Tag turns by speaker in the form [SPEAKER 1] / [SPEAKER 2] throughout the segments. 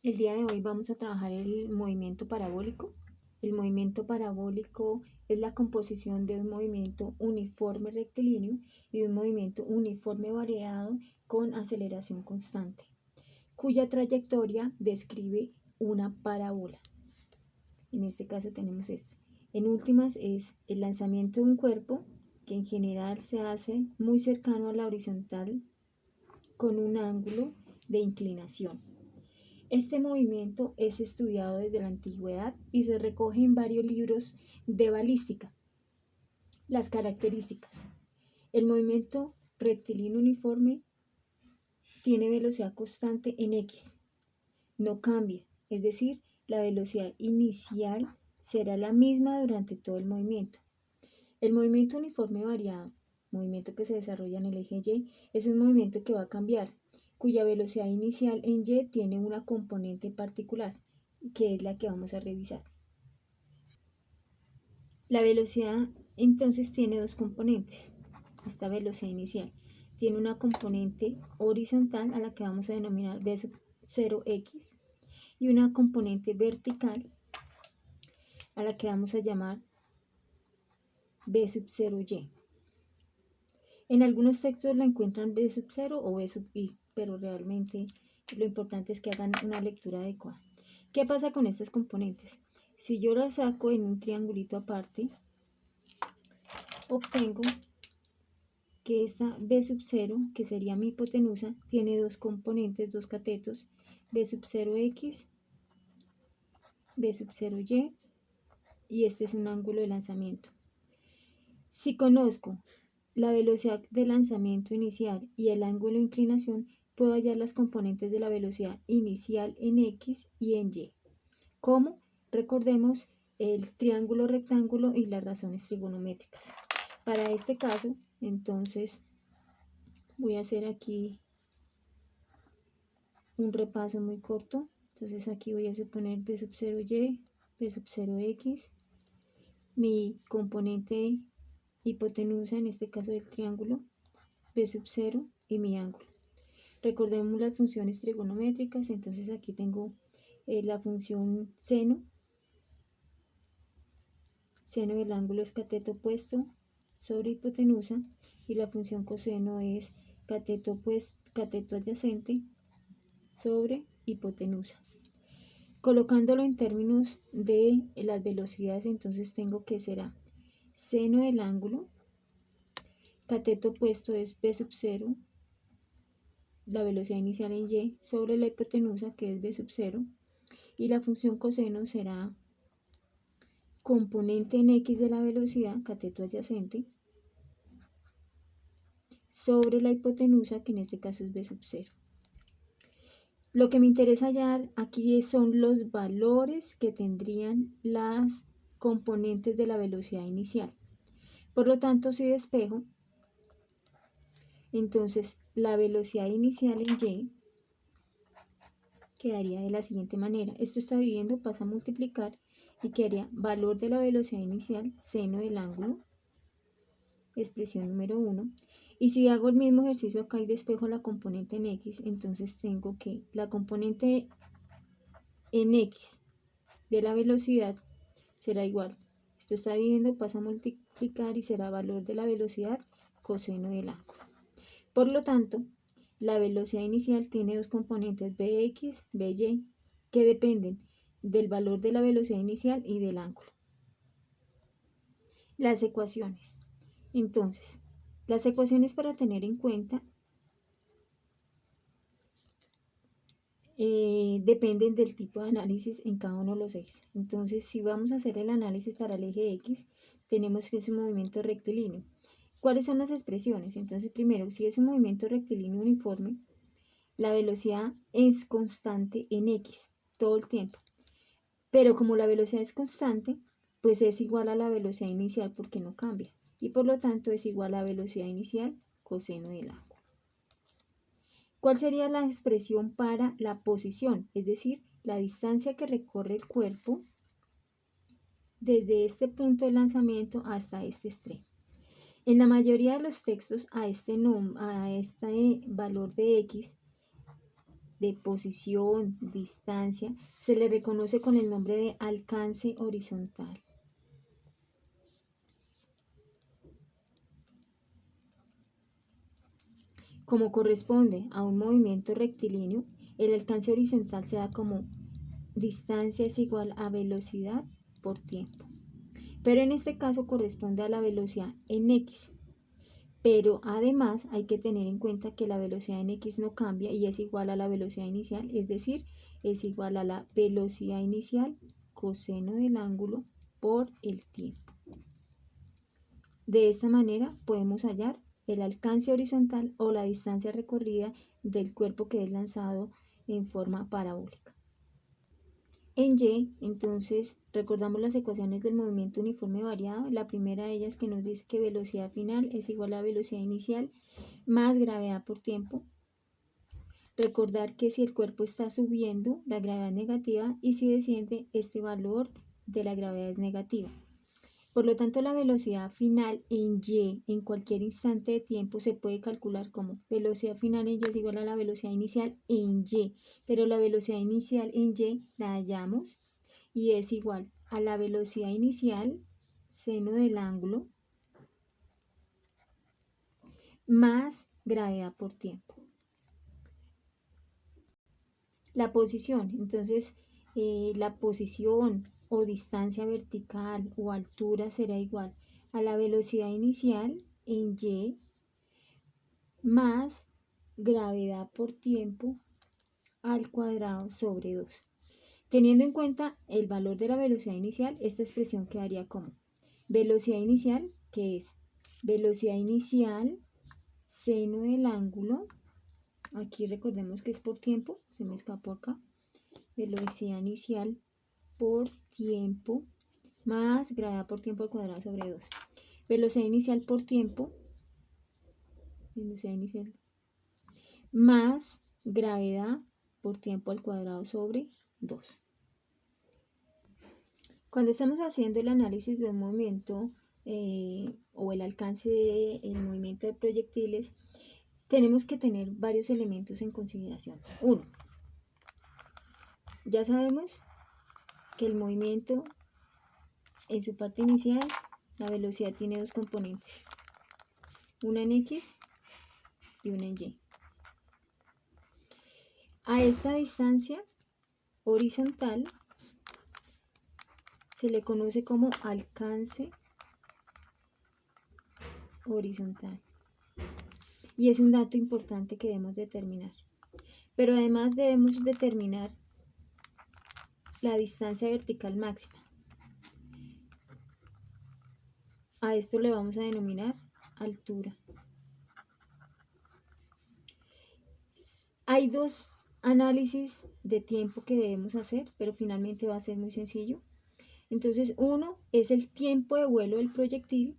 [SPEAKER 1] El día de hoy vamos a trabajar el movimiento parabólico. El movimiento parabólico es la composición de un movimiento uniforme rectilíneo y un movimiento uniforme variado con aceleración constante, cuya trayectoria describe una parábola. En este caso tenemos esto. En últimas es el lanzamiento de un cuerpo que en general se hace muy cercano a la horizontal con un ángulo de inclinación. Este movimiento es estudiado desde la antigüedad y se recoge en varios libros de balística. Las características. El movimiento rectilíneo uniforme tiene velocidad constante en X. No cambia, es decir, la velocidad inicial será la misma durante todo el movimiento. El movimiento uniforme variado, movimiento que se desarrolla en el eje Y, es un movimiento que va a cambiar, cuya velocidad inicial en Y tiene una componente particular, que es la que vamos a revisar. La velocidad entonces tiene dos componentes. Esta velocidad inicial tiene una componente horizontal a la que vamos a denominar v sub 0x y una componente vertical a la que vamos a llamar v sub 0y. En algunos textos la encuentran v sub 0 o v sub i, pero realmente lo importante es que hagan una lectura adecuada. ¿Qué pasa con estas componentes? Si yo las saco en un triangulito aparte, obtengo que esta v sub 0, que sería mi hipotenusa, tiene dos componentes, dos catetos, v sub 0x, v sub 0y, y este es un ángulo de lanzamiento. Si conozco la velocidad de lanzamiento inicial y el ángulo de inclinación, puedo hallar las componentes de la velocidad inicial en X y en Y. ¿Cómo? Recordemos el triángulo rectángulo y las razones trigonométricas. Para este caso, entonces, voy a hacer aquí un repaso muy corto. Entonces aquí voy a suponer v sub 0y, v sub 0x, mi componente hipotenusa, en este caso del triángulo, v sub 0 y mi ángulo. Recordemos las funciones trigonométricas, entonces aquí tengo la función seno. Seno del ángulo es cateto opuesto sobre hipotenusa y la función coseno es cateto adyacente sobre hipotenusa. Colocándolo en términos de las velocidades, entonces tengo que será seno del ángulo, cateto opuesto es v sub 0, la velocidad inicial en Y, sobre la hipotenusa, que es v sub 0, y la función coseno será componente en X de la velocidad, cateto adyacente, sobre la hipotenusa, que en este caso es v sub 0. Lo que me interesa hallar aquí son los valores que tendrían las componentes de la velocidad inicial. Por lo tanto, si despejo, entonces la velocidad inicial en Y quedaría de la siguiente manera. Esto está dividiendo, pasa a multiplicar y quedaría valor de la velocidad inicial, seno del ángulo, expresión número 1. Y si hago el mismo ejercicio acá y despejo la componente en X, entonces tengo que la componente en X de la velocidad será igual. Esto está dividiendo, pasa a multiplicar y será valor de la velocidad coseno del ángulo. Por lo tanto, la velocidad inicial tiene dos componentes, Vx, Vy, que dependen del valor de la velocidad inicial y del ángulo. Las ecuaciones. Entonces, las ecuaciones para tener en cuenta dependen del tipo de análisis en cada uno de los ejes. Entonces, si vamos a hacer el análisis para el eje X, tenemos que es un movimiento rectilíneo. ¿Cuáles son las expresiones? Entonces, primero, si es un movimiento rectilíneo uniforme, la velocidad es constante en X todo el tiempo. Pero como la velocidad es constante, pues es igual a la velocidad inicial porque no cambia. Y por lo tanto es igual a la velocidad inicial coseno del ángulo. ¿Cuál sería la expresión para la posición? Es decir, la distancia que recorre el cuerpo desde este punto de lanzamiento hasta este extremo. En la mayoría de los textos a este valor de X de posición, distancia, se le reconoce con el nombre de alcance horizontal. Como corresponde a un movimiento rectilíneo, el alcance horizontal se da como distancia es igual a velocidad por tiempo. Pero en este caso corresponde a la velocidad en X. Pero además hay que tener en cuenta que la velocidad en X no cambia y es igual a la velocidad inicial, es decir, es igual a la velocidad inicial coseno del ángulo por el tiempo. De esta manera podemos hallar el alcance horizontal o la distancia recorrida del cuerpo que es lanzado en forma parabólica. En Y, entonces, recordamos las ecuaciones del movimiento uniforme variado. La primera de ellas que nos dice que velocidad final es igual a velocidad inicial más gravedad por tiempo. Recordar que si el cuerpo está subiendo, la gravedad es negativa y si desciende, este valor de la gravedad es negativa. Por lo tanto, la velocidad final en Y en cualquier instante de tiempo se puede calcular como velocidad final en Y es igual a la velocidad inicial en Y, pero la velocidad inicial en Y la hallamos y es igual a la velocidad inicial seno del ángulo más gravedad por tiempo. La posición, entonces la posición o distancia vertical o altura será igual a la velocidad inicial en Y más gravedad por tiempo al cuadrado sobre 2. Teniendo en cuenta el valor de la velocidad inicial, esta expresión quedaría como velocidad inicial, que es velocidad inicial seno del ángulo, aquí recordemos que es por tiempo, se me escapó acá, velocidad inicial por tiempo más gravedad por tiempo al cuadrado sobre 2. Velocidad inicial por tiempo, velocidad inicial más gravedad por tiempo al cuadrado sobre 2. Cuando estamos haciendo el análisis de un movimiento o el alcance del movimiento de proyectiles, tenemos que tener varios elementos en consideración. Uno, ya sabemos que el movimiento en su parte inicial, la velocidad tiene dos componentes, una en X y una en Y. A esta distancia horizontal se le conoce como alcance horizontal y es un dato importante que debemos determinar. Pero además debemos determinar la distancia vertical máxima. A esto le vamos a denominar altura. Hay dos análisis de tiempo que debemos hacer, pero finalmente va a ser muy sencillo. Entonces, uno es el tiempo de vuelo del proyectil.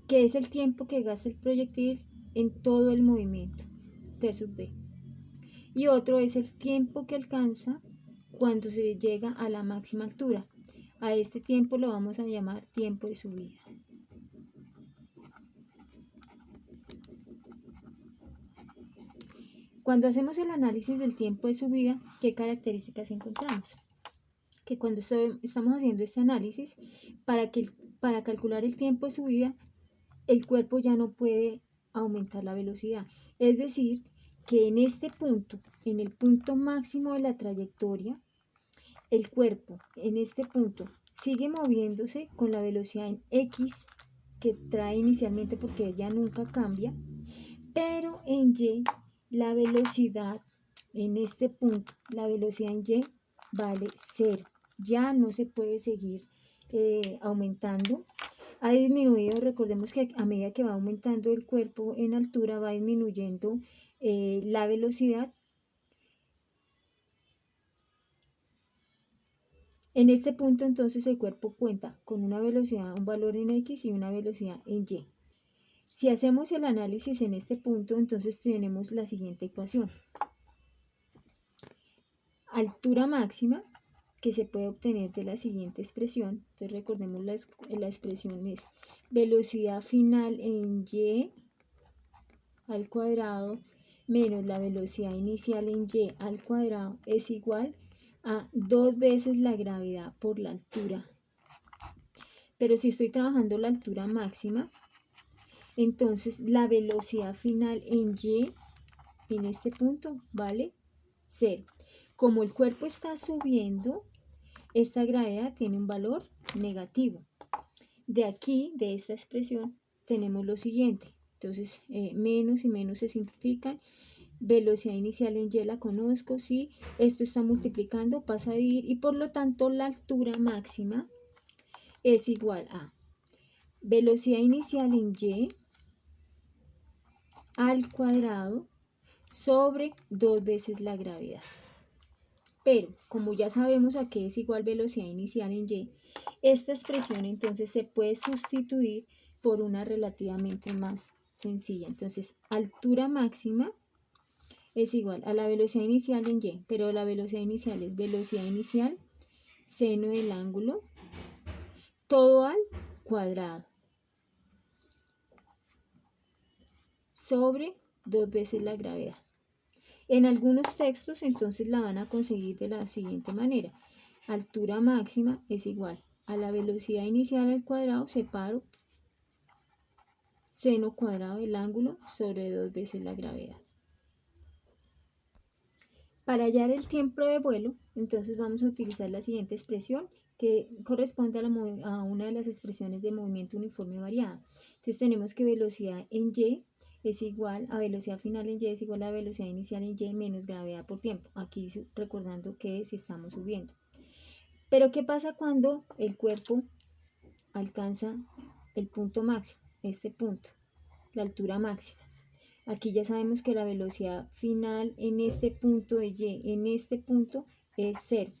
[SPEAKER 1] Que es el tiempo que gasta el proyectil en todo el movimiento, T sub B. Y otro es el tiempo que alcanza cuando se llega a la máxima altura. A este tiempo lo vamos a llamar tiempo de subida. Cuando hacemos el análisis del tiempo de subida, ¿qué características encontramos? Que cuando estamos haciendo este análisis, para calcular el tiempo de subida, el cuerpo ya no puede aumentar la velocidad. Es decir, que en este punto, en el punto máximo de la trayectoria, el cuerpo en este punto sigue moviéndose con la velocidad en X que trae inicialmente porque ella nunca cambia, pero en Y la velocidad en este punto, la velocidad en Y vale 0. Ya no se puede seguir aumentando. Ha disminuido, recordemos que a medida que va aumentando el cuerpo en altura va disminuyendo la velocidad. En este punto entonces el cuerpo cuenta con una velocidad, un valor en X y una velocidad en Y. Si hacemos el análisis en este punto, entonces tenemos la siguiente ecuación. Altura máxima que se puede obtener de la siguiente expresión. Entonces recordemos la expresión es velocidad final en y al cuadrado menos la velocidad inicial en y al cuadrado es igual a 2 veces la gravedad por la altura. Pero si estoy trabajando la altura máxima, entonces la velocidad final en y en este punto vale 0. Como el cuerpo está subiendo, esta gravedad tiene un valor negativo. De aquí, de esta expresión, tenemos lo siguiente. Entonces, menos y menos se simplifican. Velocidad inicial en y la conozco. Si esto está multiplicando, pasa a dividir y por lo tanto la altura máxima es igual a velocidad inicial en y al cuadrado sobre 2 veces la gravedad. Pero como ya sabemos a qué es igual velocidad inicial en y, esta expresión entonces se puede sustituir por una relativamente más sencilla. Entonces, altura máxima es igual a la velocidad inicial en y, pero la velocidad inicial es velocidad inicial, seno del ángulo, todo al cuadrado, sobre 2 veces la gravedad. En algunos textos entonces la van a conseguir de la siguiente manera. Altura máxima es igual a la velocidad inicial al cuadrado, separo seno cuadrado del ángulo sobre 2 veces la gravedad. Para hallar el tiempo de vuelo, entonces vamos a utilizar la siguiente expresión que corresponde a una de las expresiones de movimiento uniforme variado. Entonces tenemos que velocidad en y es igual a velocidad final en y es igual a velocidad inicial en y menos gravedad por tiempo. Aquí recordando que si estamos subiendo. Pero ¿qué pasa cuando el cuerpo alcanza el punto máximo? Este punto, la altura máxima. Aquí ya sabemos que la velocidad final en este punto de y, en este punto, es 0.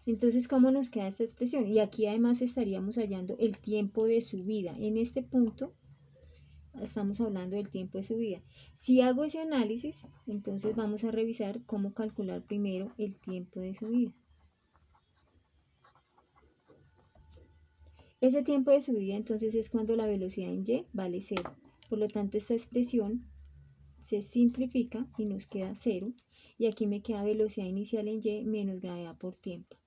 [SPEAKER 1] Entonces, ¿cómo nos queda esta expresión? Y aquí además estaríamos hallando el tiempo de subida. En este punto estamos hablando del tiempo de subida. Si hago ese análisis, entonces vamos a revisar cómo calcular primero el tiempo de subida. Ese tiempo de subida entonces es cuando la velocidad en y vale 0. Por lo tanto, esta expresión se simplifica y nos queda 0. Y aquí me queda velocidad inicial en y menos gravedad por tiempo.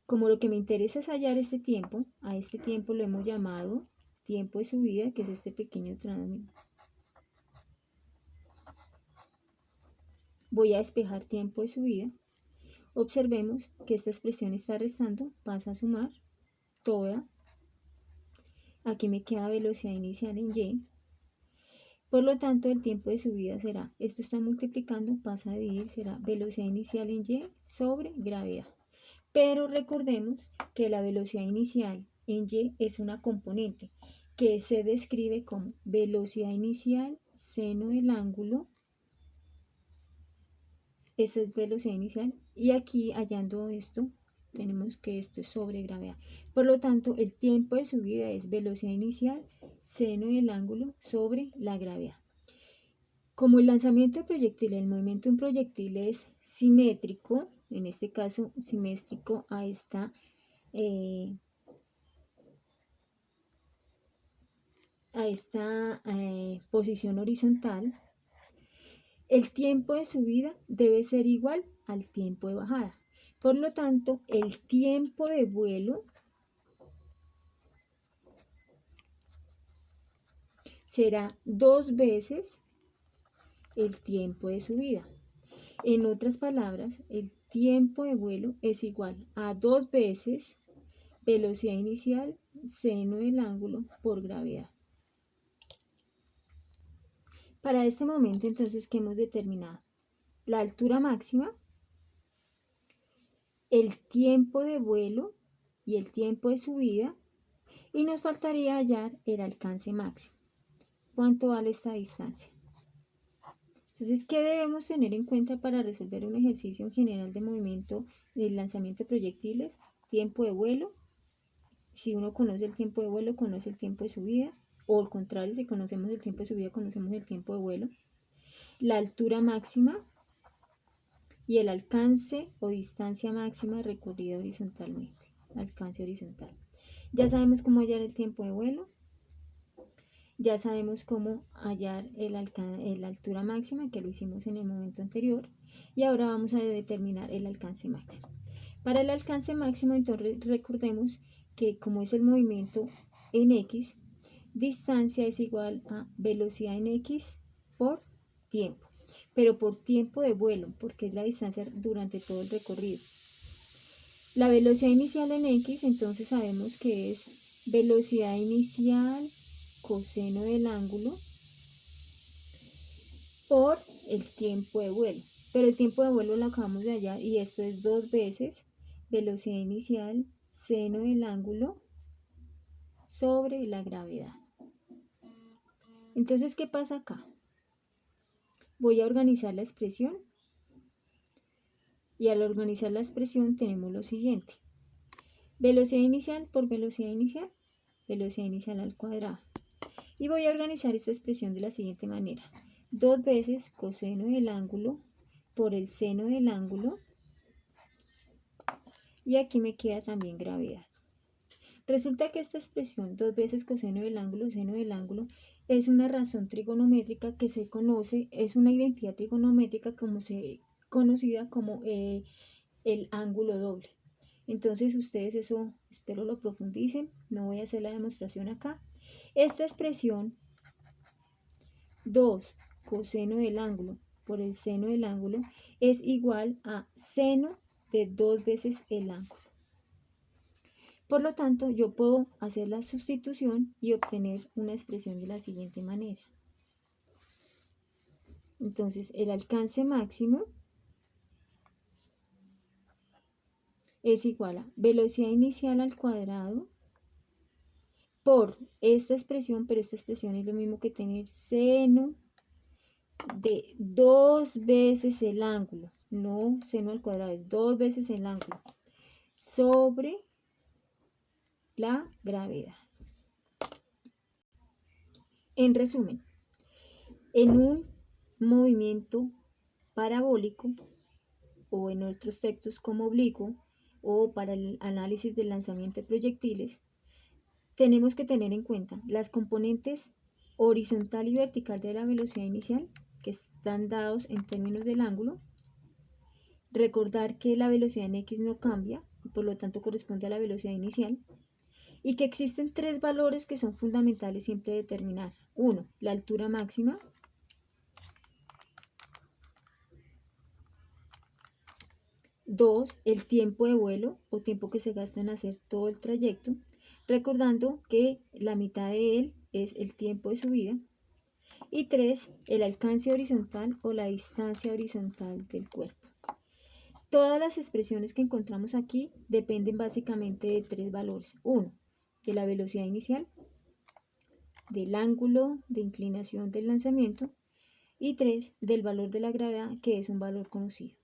[SPEAKER 1] Como lo que me interesa es hallar este tiempo, a este tiempo lo hemos llamado tiempo de subida, que es este pequeño tramo. Voy a despejar tiempo de subida. Observemos que esta expresión está restando, pasa a sumar toda. Aquí me queda velocidad inicial en y. Por lo tanto, el tiempo de subida será, esto está multiplicando, pasa a dividir, será velocidad inicial en y sobre gravedad. Pero recordemos que la velocidad inicial en y es una componente que se describe como velocidad inicial seno del ángulo. Esa es velocidad inicial. Y aquí hallando esto, tenemos que esto es sobre gravedad. Por lo tanto, el tiempo de subida es velocidad inicial seno del ángulo sobre la gravedad. Como el lanzamiento de proyectiles, el movimiento de un proyectil es simétrico, en este caso simétrico a esta posición horizontal, el tiempo de subida debe ser igual al tiempo de bajada. Por lo tanto, el tiempo de vuelo será 2 veces el tiempo de subida. En otras palabras, el tiempo de vuelo es igual a 2 veces velocidad inicial seno del ángulo por gravedad. Para este momento, entonces, ¿qué hemos determinado? La altura máxima, el tiempo de vuelo y el tiempo de subida, y nos faltaría hallar el alcance máximo. ¿Cuánto vale esta distancia? Entonces, ¿qué debemos tener en cuenta para resolver un ejercicio en general de movimiento del lanzamiento de proyectiles? Tiempo de vuelo. Si uno conoce el tiempo de vuelo, conoce el tiempo de subida. O al contrario, si conocemos el tiempo de subida, conocemos el tiempo de vuelo. La altura máxima y el alcance o distancia máxima recorrida horizontalmente, alcance horizontal. Ya sabemos cómo hallar el tiempo de vuelo, ya sabemos cómo hallar la altura máxima, que lo hicimos en el momento anterior, y ahora vamos a determinar el alcance máximo. Para el alcance máximo, entonces recordemos que como es el movimiento en X, distancia es igual a velocidad en X por tiempo, pero por tiempo de vuelo, porque es la distancia durante todo el recorrido. La velocidad inicial en X, entonces sabemos que es velocidad inicial coseno del ángulo por el tiempo de vuelo. Pero el tiempo de vuelo lo acabamos de hallar y esto es 2 veces velocidad inicial seno del ángulo sobre la gravedad. Entonces, ¿qué pasa acá? Voy a organizar la expresión y al organizar la expresión tenemos lo siguiente. Velocidad inicial por velocidad inicial al cuadrado. Y voy a organizar esta expresión de la siguiente manera. 2 veces coseno del ángulo por el seno del ángulo. Y aquí me queda también gravedad. Resulta que esta expresión 2 veces coseno del ángulo, seno del ángulo, es una razón trigonométrica que se conoce, es una identidad trigonométrica conocida como el ángulo doble. Entonces ustedes eso espero lo profundicen, no voy a hacer la demostración acá. Esta expresión 2 coseno del ángulo por el seno del ángulo es igual a seno de 2 veces el ángulo. Por lo tanto, yo puedo hacer la sustitución y obtener una expresión de la siguiente manera. Entonces, el alcance máximo es igual a velocidad inicial al cuadrado por esta expresión, pero esta expresión es lo mismo que tener seno de 2 veces el ángulo, no seno al cuadrado, es 2 veces el ángulo, sobre la gravedad. En resumen, en un movimiento parabólico o en otros textos como oblicuo o para el análisis del lanzamiento de proyectiles, tenemos que tener en cuenta las componentes horizontal y vertical de la velocidad inicial que están dados en términos del ángulo. Recordar que la velocidad en X no cambia y por lo tanto corresponde a la velocidad inicial. Y que existen 3 valores que son fundamentales siempre determinar. 1. La altura máxima. 2. El tiempo de vuelo o tiempo que se gasta en hacer todo el trayecto. Recordando que la mitad de él es el tiempo de subida. Y 3. El alcance horizontal o la distancia horizontal del cuerpo. Todas las expresiones que encontramos aquí dependen básicamente de 3 valores. 1. De la velocidad inicial, del ángulo de inclinación del lanzamiento y 3. Del valor de la gravedad, que es un valor conocido.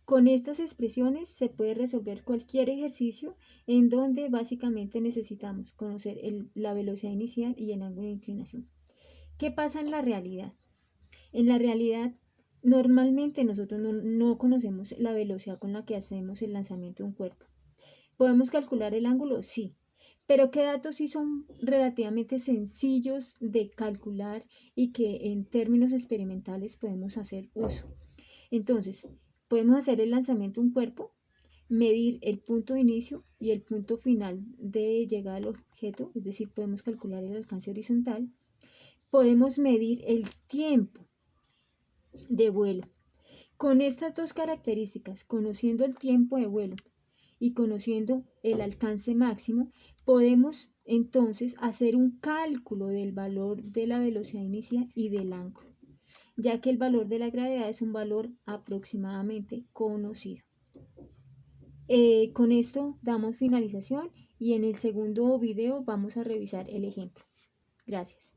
[SPEAKER 1] Con estas expresiones se puede resolver cualquier ejercicio en donde básicamente necesitamos conocer la velocidad inicial y el ángulo de inclinación. ¿Qué pasa en la realidad? En la realidad, normalmente nosotros no conocemos la velocidad con la que hacemos el lanzamiento de un cuerpo. ¿Podemos calcular el ángulo? Sí. Pero ¿qué datos sí son relativamente sencillos de calcular y que en términos experimentales podemos hacer uso? Entonces, podemos hacer el lanzamiento de un cuerpo, medir el punto de inicio y el punto final de llegada al objeto, es decir, podemos calcular el alcance horizontal. Podemos medir el tiempo de vuelo. Con estas 2 características, conociendo el tiempo de vuelo y conociendo el alcance máximo, podemos entonces hacer un cálculo del valor de la velocidad inicial y del ángulo, ya que el valor de la gravedad es un valor aproximadamente conocido. Con esto damos finalización y en el segundo video vamos a revisar el ejemplo. Gracias.